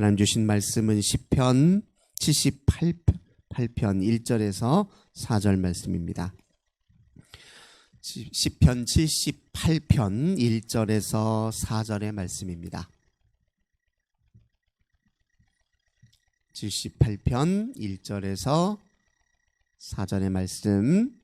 하나님 주신 말씀은 시편 78편 1절에서 4절 말씀입니다. 시편 78편 1절에서 4절의 말씀입니다. 78편 1절에서 4절의 말씀,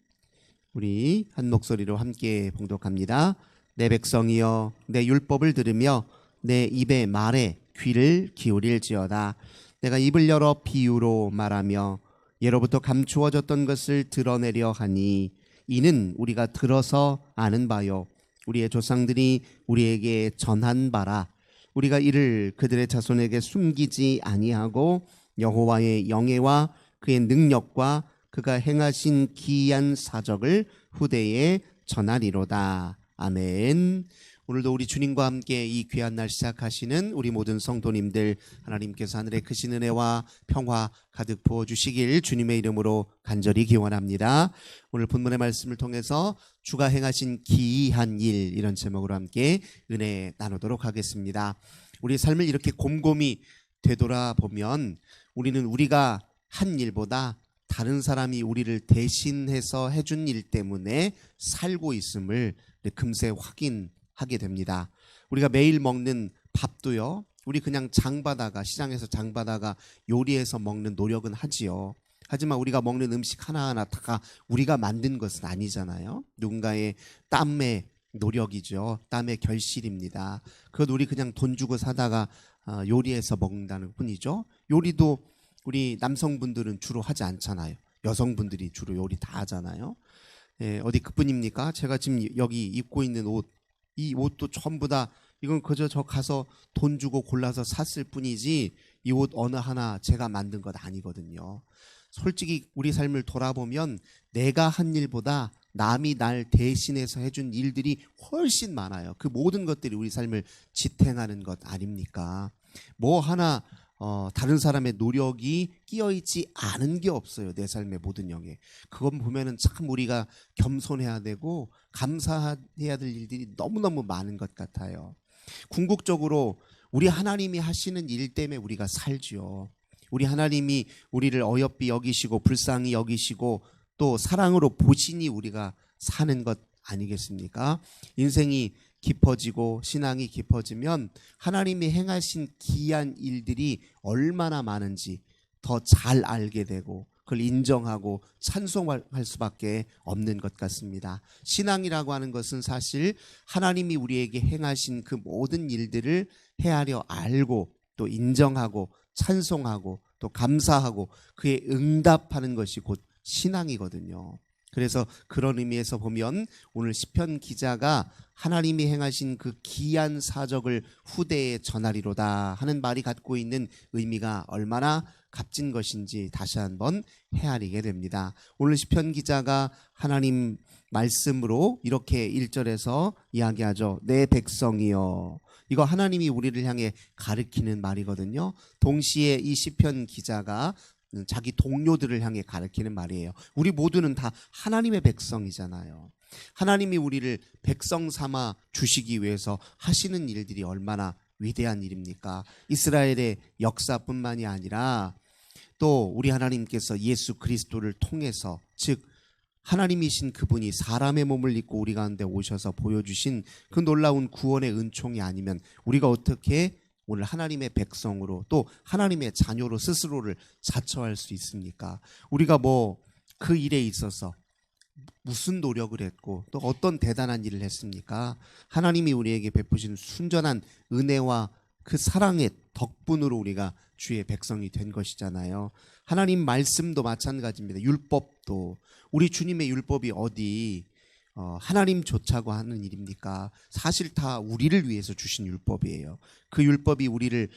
우리 한 목소리로 함께 봉독합니다. 내 백성이여, 내 율법을 들으며 내 입의 말에 귀를 기울일지어다. 내가 입을 열어 비유로 말하며 예로부터 감추어졌던 것을 드러내려 하니 이는 우리가 들어서 아는 바요 우리의 조상들이 우리에게 전한 바라. 우리가 이를 그들의 자손에게 숨기지 아니하고 여호와의 영예와 그의 능력과 그가 행하신 기이한 사적을 후대에 전하리로다. 아멘. 오늘도 우리 주님과 함께 이 귀한 날 시작하시는 우리 모든 성도님들, 하나님께서 하늘의 크신 은혜와 평화 가득 부어주시길 주님의 이름으로 간절히 기원합니다. 오늘 본문의 말씀을 통해서 주가 행하신 기이한 일, 이런 제목으로 함께 은혜 나누도록 하겠습니다. 우리 삶을 이렇게 곰곰이 되돌아보면 우리는 우리가 한 일보다 다른 사람이 우리를 대신해서 해준 일 때문에 살고 있음을 금세 확인하게 됩니다. 우리가 매일 먹는 밥도요, 우리 그냥 시장에서 장 받아가 요리해서 먹는 노력은 하지요. 하지만 우리가 먹는 음식 하나하나 다 우리가 만든 것은 아니잖아요. 누군가의 땀의 노력이죠. 땀의 결실입니다. 그것 우리 그냥 돈 주고 사다가 요리해서 먹는다는 뿐이죠. 요리도 우리 남성분들은 주로 하지 않잖아요. 여성분들이 주로 요리 다 하잖아요. 어디 그뿐입니까? 제가 지금 여기 입고 있는 옷, 이 옷도 전부 다 이건 그저 저 가서 돈 주고 골라서 샀을 뿐이지 이 옷 어느 하나 제가 만든 것 아니거든요. 솔직히 우리 삶을 돌아보면 내가 한 일보다 남이 날 대신해서 해준 일들이 훨씬 많아요. 그 모든 것들이 우리 삶을 지탱하는 것 아닙니까? 뭐 하나 다른 사람의 노력이 끼어있지 않은 게 없어요. 내 삶의 모든 영에. 그건 보면은 참 우리가 겸손해야 되고 감사해야 될 일들이 너무너무 많은 것 같아요. 궁극적으로 우리 하나님이 하시는 일 때문에 우리가 살지요. 우리 하나님이 우리를 어여삐 여기시고 불쌍히 여기시고 또 사랑으로 보시니 우리가 사는 것 아니겠습니까? 인생이 깊어지고 신앙이 깊어지면 하나님이 행하신 기이한 일들이 얼마나 많은지 더 잘 알게 되고 그걸 인정하고 찬송할 수밖에 없는 것 같습니다. 신앙이라고 하는 것은 사실 하나님이 우리에게 행하신 그 모든 일들을 헤아려 알고 또 인정하고 찬송하고 또 감사하고 그에 응답하는 것이 곧 신앙이거든요. 그래서 그런 의미에서 보면 오늘 시편 기자가 하나님이 행하신 그 기이한 사적을 후대에 전하리로다 하는 말이 갖고 있는 의미가 얼마나 값진 것인지 다시 한번 헤아리게 됩니다. 오늘 시편 기자가 하나님 말씀으로 이렇게 1절에서 이야기하죠. 내 백성이여. 이거 하나님이 우리를 향해 가르치는 말이거든요. 동시에 이 시편 기자가 자기 동료들을 향해 가르치는 말이에요. 우리 모두는 다 하나님의 백성이잖아요. 하나님이 우리를 백성 삼아 주시기 위해서 하시는 일들이 얼마나 위대한 일입니까? 이스라엘의 역사뿐만이 아니라 또 우리 하나님께서 예수 그리스도를 통해서, 즉 하나님이신 그분이 사람의 몸을 입고 우리 가운데 오셔서 보여주신 그 놀라운 구원의 은총이 아니면 우리가 어떻게 오늘 하나님의 백성으로 또 하나님의 자녀로 스스로를 자처할 수 있습니까? 우리가 그 일에 있어서 무슨 노력을 했고 또 어떤 대단한 일을 했습니까? 하나님이 우리에게 베푸신 순전한 은혜와 그 사랑의 덕분으로 우리가 주의 백성이 된 것이잖아요. 하나님 말씀도 마찬가지입니다. 율법도, 우리 주님의 율법이 어디 하나님 좋자고 하는 일입니까? 사실 다 우리를 위해서 주신 율법이에요. 그 율법이 우리를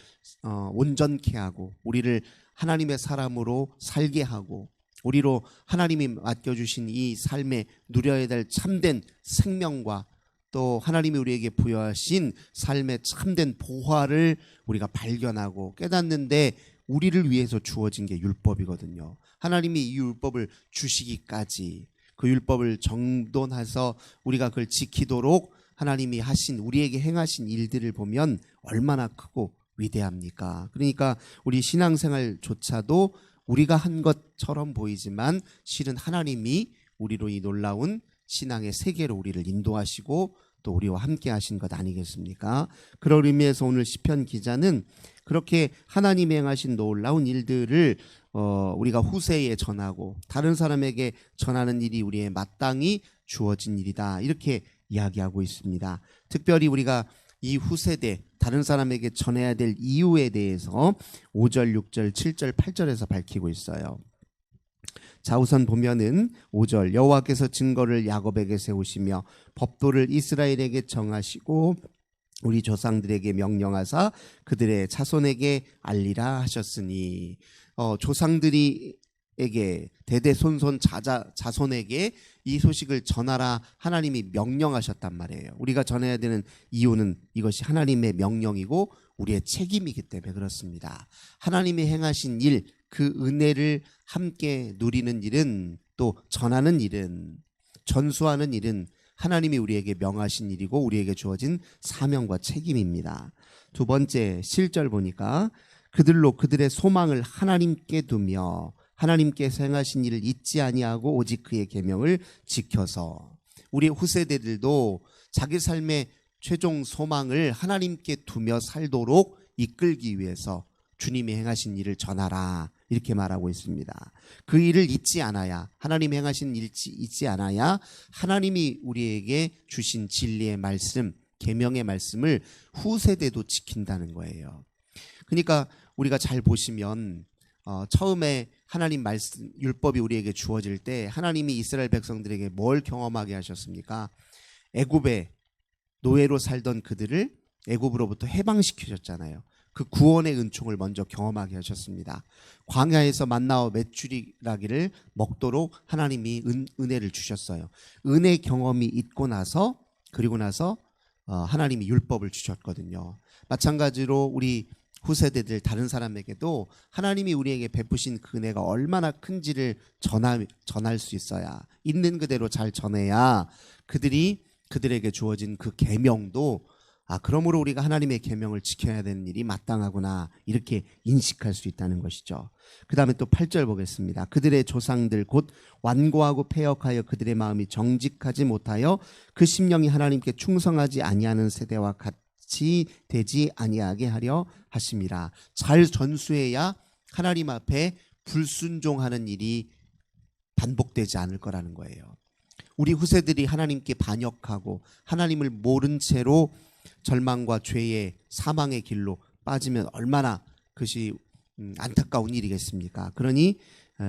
온전케 하고 우리를 하나님의 사람으로 살게 하고 우리로 하나님이 맡겨주신 이 삶에 누려야 될 참된 생명과 또 하나님이 우리에게 부여하신 삶의 참된 보화를 우리가 발견하고 깨닫는데 우리를 위해서 주어진 게 율법이거든요. 하나님이 이 율법을 주시기까지 그 율법을 정돈해서 우리가 그걸 지키도록 하나님이 하신 우리에게 행하신 일들을 보면 얼마나 크고 위대합니까? 그러니까 우리 신앙생활조차도 우리가 한 것처럼 보이지만 실은 하나님이 우리로 이 놀라운 신앙의 세계로 우리를 인도하시고 또 우리와 함께 하신 것 아니겠습니까? 그런 의미에서 오늘 시편 기자는 그렇게 하나님이 행하신 놀라운 일들을 우리가 후세에 전하고 다른 사람에게 전하는 일이 우리의 마땅히 주어진 일이다, 이렇게 이야기하고 있습니다. 특별히 우리가 이 후세대 다른 사람에게 전해야 될 이유에 대해서 5절, 6절, 7절, 8절에서 밝히고 있어요. 자, 우선 보면은 5절, 여호와께서 증거를 야곱에게 세우시며 법도를 이스라엘에게 정하시고 우리 조상들에게 명령하사 그들의 자손에게 알리라 하셨으니, 조상들에게 대대손손 자손에게 이 소식을 전하라 하나님이 명령하셨단 말이에요. 우리가 전해야 되는 이유는 이것이 하나님의 명령이고 우리의 책임이기 때문에 그렇습니다. 하나님이 행하신 일, 그 은혜를 함께 누리는 일은, 또 전하는 일은, 전수하는 일은 하나님이 우리에게 명하신 일이고 우리에게 주어진 사명과 책임입니다. 두 번째 7절 보니까 그들로 그들의 소망을 하나님께 두며 하나님께서 행하신 일을 잊지 아니하고 오직 그의 계명을 지켜서, 우리 후세대들도 자기 삶의 최종 소망을 하나님께 두며 살도록 이끌기 위해서 주님이 행하신 일을 전하라, 이렇게 말하고 있습니다. 그 일을 잊지 않아야, 하나님이 행하신 일 잊지 않아야 하나님이 우리에게 주신 진리의 말씀, 계명의 말씀을 후세대도 지킨다는 거예요. 그러니까 우리가 잘 보시면 처음에 하나님 말씀, 율법이 우리에게 주어질 때 하나님이 이스라엘 백성들에게 뭘 경험하게 하셨습니까? 애굽에 노예로 살던 그들을 애굽으로부터 해방시키셨잖아요. 그 구원의 은총을 먼저 경험하게 하셨습니다. 광야에서 만나와 메추리라기를 먹도록 하나님이 은혜를 주셨어요. 은혜 경험이 있고 나서, 그리고 나서 하나님이 율법을 주셨거든요. 마찬가지로 우리 후세대들 다른 사람에게도 하나님이 우리에게 베푸신 그 은혜가 얼마나 큰지를 전할 수 있어야, 있는 그대로 잘 전해야 그들에게 주어진 그 계명도, 그러므로 우리가 하나님의 계명을 지켜야 되는 일이 마땅하구나, 이렇게 인식할 수 있다는 것이죠. 그 다음에 또 8절 보겠습니다. 그들의 조상들 곧 완고하고 패역하여 그들의 마음이 정직하지 못하여 그 심령이 하나님께 충성하지 아니하는 세대와 같이 되지 아니하게 하려 하심이라. 잘 전수해야 하나님 앞에 불순종하는 일이 반복되지 않을 거라는 거예요. 우리 후세들이 하나님께 반역하고 하나님을 모른 채로 절망과 죄의 사망의 길로 빠지면 얼마나 그것이 안타까운 일이겠습니까? 그러니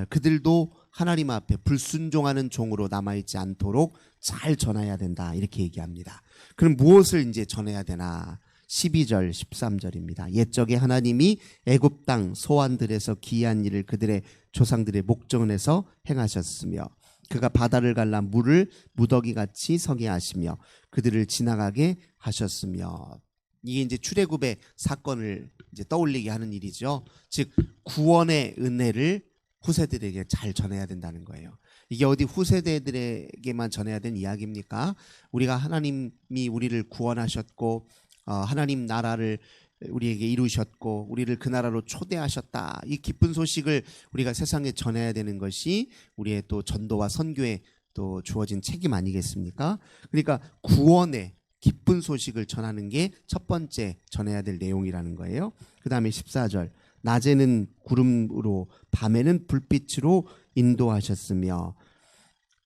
그들도 하나님 앞에 불순종하는 종으로 남아있지 않도록 잘 전해야 된다, 이렇게 얘기합니다. 그럼 무엇을 이제 전해야 되나? 12절 13절입니다. 옛적에 하나님이 애굽 땅 소환들에서 기이한 일을 그들의 조상들의 목전에서 행하셨으며 그가 바다를 갈라 물을 무더기같이 서게 하시며 그들을 지나가게 하셨으며, 이게 이제 출애굽의 사건을 이제 떠올리게 하는 일이죠. 즉 구원의 은혜를 후세들에게 잘 전해야 된다는 거예요. 이게 어디 후세대들에게만 전해야 되는 이야기입니까? 우리가 하나님이 우리를 구원하셨고 하나님 나라를 우리에게 이루셨고 우리를 그 나라로 초대하셨다, 이 기쁜 소식을 우리가 세상에 전해야 되는 것이 우리의 또 전도와 선교에 또 주어진 책임 아니겠습니까? 그러니까 구원의 기쁜 소식을 전하는 게 첫 번째 전해야 될 내용이라는 거예요. 그 다음에 14절, 낮에는 구름으로 밤에는 불빛으로 인도하셨으며,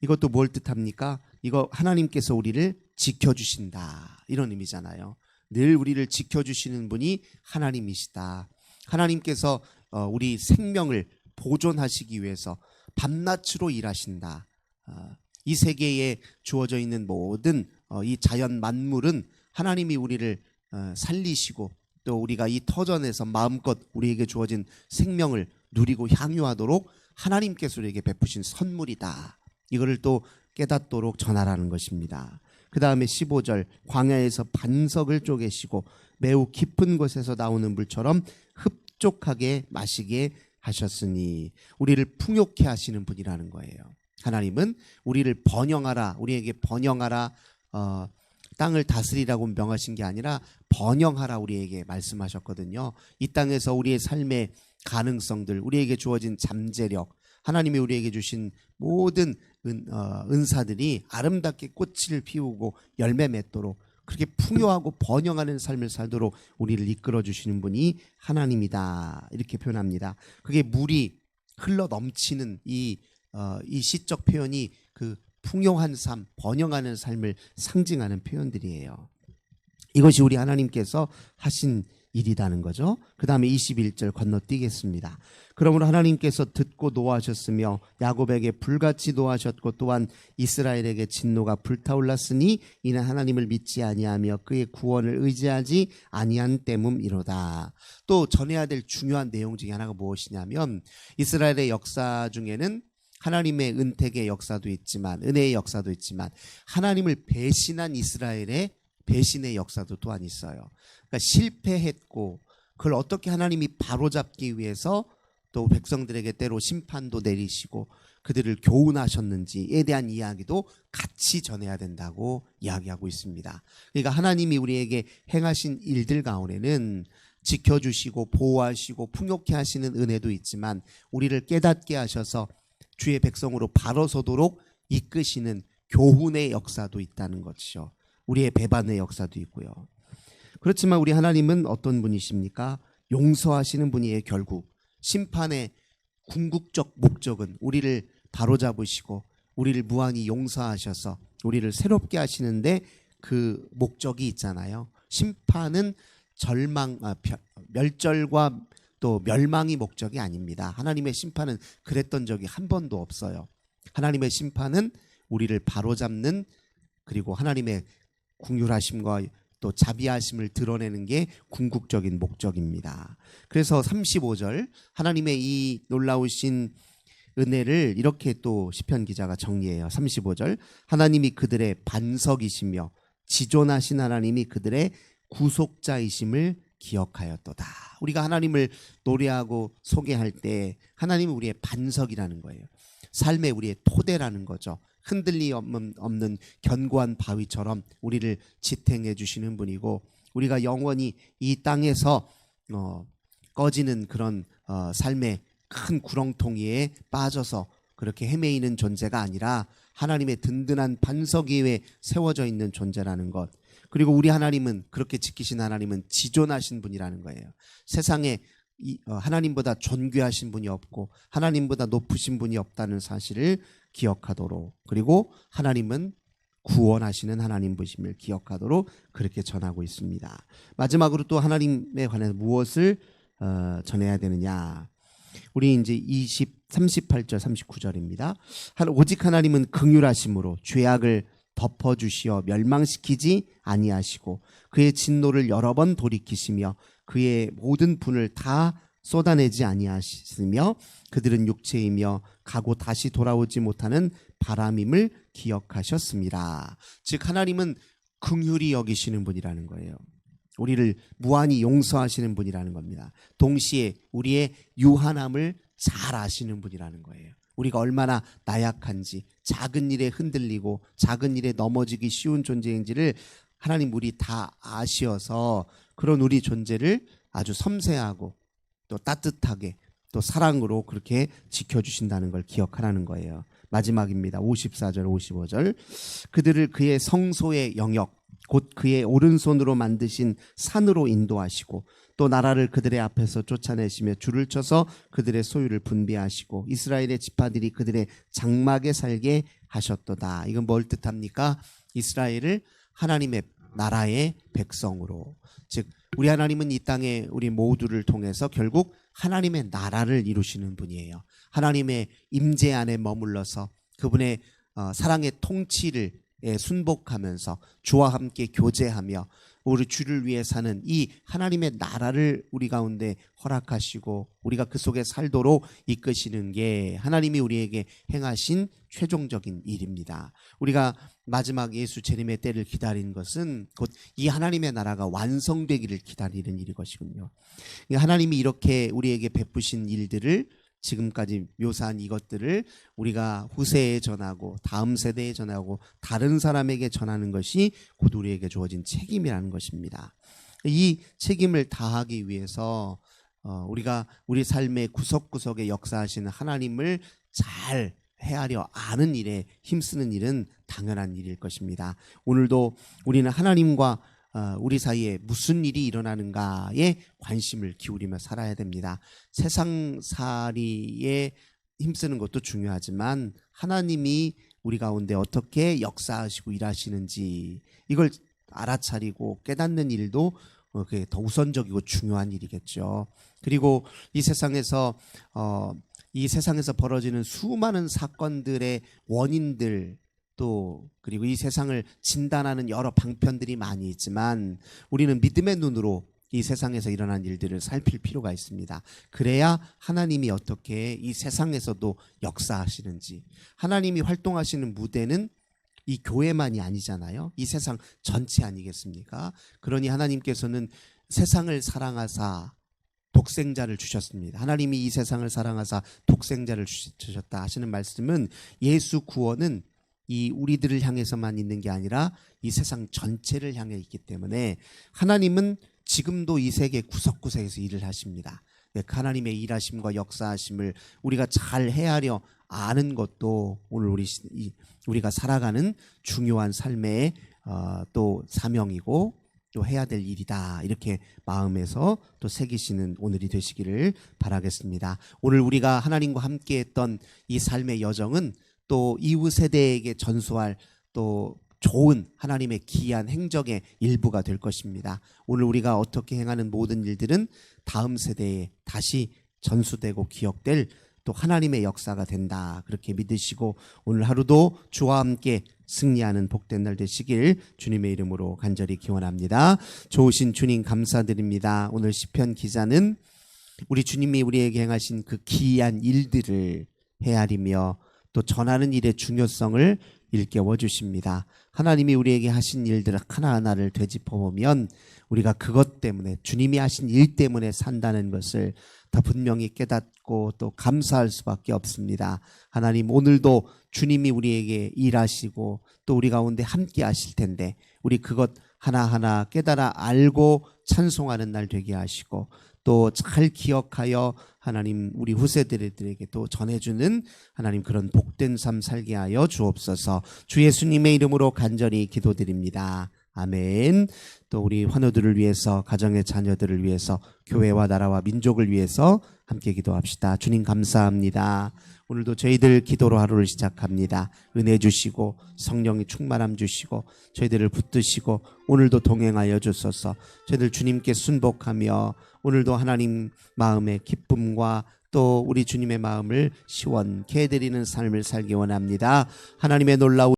이것도 뭘 뜻합니까? 이거 하나님께서 우리를 지켜주신다, 이런 의미잖아요. 늘 우리를 지켜주시는 분이 하나님이시다. 하나님께서 우리 생명을 보존하시기 위해서 밤낮으로 일하신다. 이 세계에 주어져 있는 모든 이 자연 만물은 하나님이 우리를 살리시고 또 우리가 이 터전에서 마음껏 우리에게 주어진 생명을 누리고 향유하도록 하나님께서 우리에게 베푸신 선물이다. 이거를 또 깨닫도록 전하라는 것입니다. 그 다음에 15절, 광야에서 반석을 쪼개시고 매우 깊은 곳에서 나오는 물처럼 흡족하게 마시게 하셨으니, 우리를 풍요케 하시는 분이라는 거예요. 하나님은 우리를 번영하라, 우리에게 번영하라, 땅을 다스리라고 명하신 게 아니라 번영하라 우리에게 말씀하셨거든요. 이 땅에서 우리의 삶의 가능성들, 우리에게 주어진 잠재력, 하나님이 우리에게 주신 모든 은사들이 아름답게 꽃을 피우고 열매 맺도록 그렇게 풍요하고 번영하는 삶을 살도록 우리를 이끌어 주시는 분이 하나님이다, 이렇게 표현합니다. 그게 물이 흘러 넘치는 이 시적 표현이 그 풍요한 삶, 번영하는 삶을 상징하는 표현들이에요. 이것이 우리 하나님께서 하신 일이라는 거죠. 그 다음에 21절 건너뛰겠습니다. 그러므로 하나님께서 듣고 노하셨으며 야곱에게 불같이 노하셨고 또한 이스라엘에게 진노가 불타올랐으니 이는 하나님을 믿지 아니하며 그의 구원을 의지하지 아니한 때문이로다. 또 전해야 될 중요한 내용 중에 하나가 무엇이냐면 이스라엘의 역사 중에는 하나님의 은택의 역사도 있지만 은혜의 역사도 있지만 하나님을 배신한 이스라엘의 배신의 역사도 또한 있어요. 그러니까 실패했고 그걸 어떻게 하나님이 바로잡기 위해서 또 백성들에게 때로 심판도 내리시고 그들을 교훈하셨는지에 대한 이야기도 같이 전해야 된다고 이야기하고 있습니다. 그러니까 하나님이 우리에게 행하신 일들 가운데는 지켜주시고 보호하시고 풍요케 하시는 은혜도 있지만 우리를 깨닫게 하셔서 주의 백성으로 바로 서도록 이끄시는 교훈의 역사도 있다는 것이죠. 우리의 배반의 역사도 있고요. 그렇지만 우리 하나님은 어떤 분이십니까? 용서하시는 분이에요. 결국 심판의 궁극적 목적은 우리를 바로잡으시고 우리를 무한히 용서하셔서 우리를 새롭게 하시는데 그 목적이 있잖아요. 심판은 멸절과 또 멸망이 목적이 아닙니다. 하나님의 심판은 그랬던 적이 한 번도 없어요. 하나님의 심판은 우리를 바로잡는, 그리고 하나님의 긍휼하심과 또 자비하심을 드러내는 게 궁극적인 목적입니다. 그래서 35절 하나님의 이 놀라우신 은혜를 이렇게 또 시편 기자가 정리해요. 35절 하나님이 그들의 반석이시며 지존하신 하나님이 그들의 구속자이심을 기억하였도다. 우리가 하나님을 노래하고 소개할 때 하나님은 우리의 반석이라는 거예요. 삶의 우리의 토대라는 거죠. 흔들림 없는 견고한 바위처럼 우리를 지탱해 주시는 분이고 우리가 영원히 이 땅에서 꺼지는 그런 삶의 큰 구렁텅이에 빠져서 그렇게 헤매이는 존재가 아니라 하나님의 든든한 반석 위에 세워져 있는 존재라는 것. 그리고 우리 하나님은, 그렇게 지키신 하나님은 지존하신 분이라는 거예요. 세상에 하나님보다 존귀하신 분이 없고 하나님보다 높으신 분이 없다는 사실을 기억하도록, 그리고 하나님은 구원하시는 하나님 분임을 기억하도록 그렇게 전하고 있습니다. 마지막으로 또 하나님에 관해서 무엇을 전해야 되느냐? 우리 이제 38절 39절입니다. 오직 하나님은 긍휼하심으로 죄악을 덮어주시어 멸망시키지 아니하시고 그의 진노를 여러 번 돌이키시며 그의 모든 분을 다 쏟아내지 아니하시며 그들은 육체이며 가고 다시 돌아오지 못하는 바람임을 기억하셨습니다. 즉 하나님은 긍휼히 여기시는 분이라는 거예요. 우리를 무한히 용서하시는 분이라는 겁니다. 동시에 우리의 유한함을 잘 아시는 분이라는 거예요. 우리가 얼마나 나약한지, 작은 일에 흔들리고 작은 일에 넘어지기 쉬운 존재인지를 하나님 우리 다 아시어서 그런 우리 존재를 아주 섬세하고 또 따뜻하게 또 사랑으로 그렇게 지켜주신다는 걸 기억하라는 거예요. 마지막입니다. 54절 55절 그들을 그의 성소의 영역 곧 그의 오른손으로 만드신 산으로 인도하시고 또 나라를 그들의 앞에서 쫓아내시며 줄을 쳐서 그들의 소유를 분배하시고 이스라엘의 지파들이 그들의 장막에 살게 하셨도다. 이건 뭘 뜻합니까? 이스라엘을 하나님의 나라의 백성으로, 즉 우리 하나님은 이 땅에 우리 모두를 통해서 결국 하나님의 나라를 이루시는 분이에요. 하나님의 임재 안에 머물러서 그분의 사랑의 통치를 순복하면서 주와 함께 교제하며 우리 주를 위해 사는 이 하나님의 나라를 우리 가운데 허락하시고 우리가 그 속에 살도록 이끄시는 게 하나님이 우리에게 행하신 최종적인 일입니다. 우리가 마지막 예수 재림의 때를 기다리는 것은 곧 이 하나님의 나라가 완성되기를 기다리는 일인 것이군요. 하나님이 이렇게 우리에게 베푸신 일들을 지금까지 묘사한 이것들을 우리가 후세에 전하고 다음 세대에 전하고 다른 사람에게 전하는 것이 곧 우리에게 주어진 책임이라는 것입니다. 이 책임을 다하기 위해서 우리가 우리 삶의 구석구석에 역사하시는 하나님을 잘 헤아려 아는 일에 힘쓰는 일은 당연한 일일 것입니다. 오늘도 우리는 하나님과 우리 사이에 무슨 일이 일어나는가에 관심을 기울이며 살아야 됩니다. 세상살이에 힘쓰는 것도 중요하지만 하나님이 우리 가운데 어떻게 역사하시고 일하시는지 이걸 알아차리고 깨닫는 일도 그게 더 우선적이고 중요한 일이겠죠. 그리고 이 세상에서 벌어지는 수많은 사건들의 원인들 또 그리고 이 세상을 진단하는 여러 방편들이 많이 있지만 우리는 믿음의 눈으로 이 세상에서 일어난 일들을 살필 필요가 있습니다. 그래야 하나님이 어떻게 이 세상에서도 역사하시는지, 하나님이 활동하시는 무대는 이 교회만이 아니잖아요. 이 세상 전체 아니겠습니까? 그러니 하나님께서는 세상을 사랑하사 독생자를 주셨습니다. 하나님이 이 세상을 사랑하사 독생자를 주셨다 하시는 말씀은 예수 구원은 이 우리들을 향해서만 있는 게 아니라 이 세상 전체를 향해 있기 때문에 하나님은 지금도 이 세계 구석구석에서 일을 하십니다. 하나님의 일하심과 역사하심을 우리가 잘 헤아려 아는 것도 오늘 우리가 살아가는 중요한 삶의 또 사명이고 또 해야 될 일이다. 이렇게 마음에서 또 새기시는 오늘이 되시기를 바라겠습니다. 오늘 우리가 하나님과 함께했던 이 삶의 여정은 또 이후 세대에게 전수할 또 좋은 하나님의 기이한 행적의 일부가 될 것입니다. 오늘 우리가 어떻게 행하는 모든 일들은 다음 세대에 다시 전수되고 기억될 또 하나님의 역사가 된다. 그렇게 믿으시고 오늘 하루도 주와 함께 승리하는 복된 날 되시길 주님의 이름으로 간절히 기원합니다. 좋으신 주님 감사드립니다. 오늘 시편 기자는 우리 주님이 우리에게 행하신 그 기이한 일들을 헤아리며 또 전하는 일의 중요성을 일깨워 주십니다. 하나님이 우리에게 하신 일들을 하나하나를 되짚어보면 우리가 그것 때문에 주님이 하신 일 때문에 산다는 것을 더 분명히 깨닫고 또 감사할 수밖에 없습니다. 하나님 오늘도 주님이 우리에게 일하시고 또 우리 가운데 함께 하실 텐데 우리 그것 하나하나 깨달아 알고 찬송하는 날 되게 하시고 또 잘 기억하여 하나님 우리 후세들에게 또 전해주는 하나님 그런 복된 삶 살게 하여 주옵소서. 주 예수님의 이름으로 간절히 기도드립니다. 아멘. 또 우리 환우들을 위해서 가정의 자녀들을 위해서 교회와 나라와 민족을 위해서 함께 기도합시다. 주님 감사합니다. 오늘도 저희들 기도로 하루를 시작합니다. 은혜 주시고 성령이 충만함 주시고 저희들을 붙드시고 오늘도 동행하여 주소서. 저희들 주님께 순복하며 오늘도 하나님 마음의 기쁨과 또 우리 주님의 마음을 시원케 해드리는 삶을 살기 원합니다. 하나님의 놀라운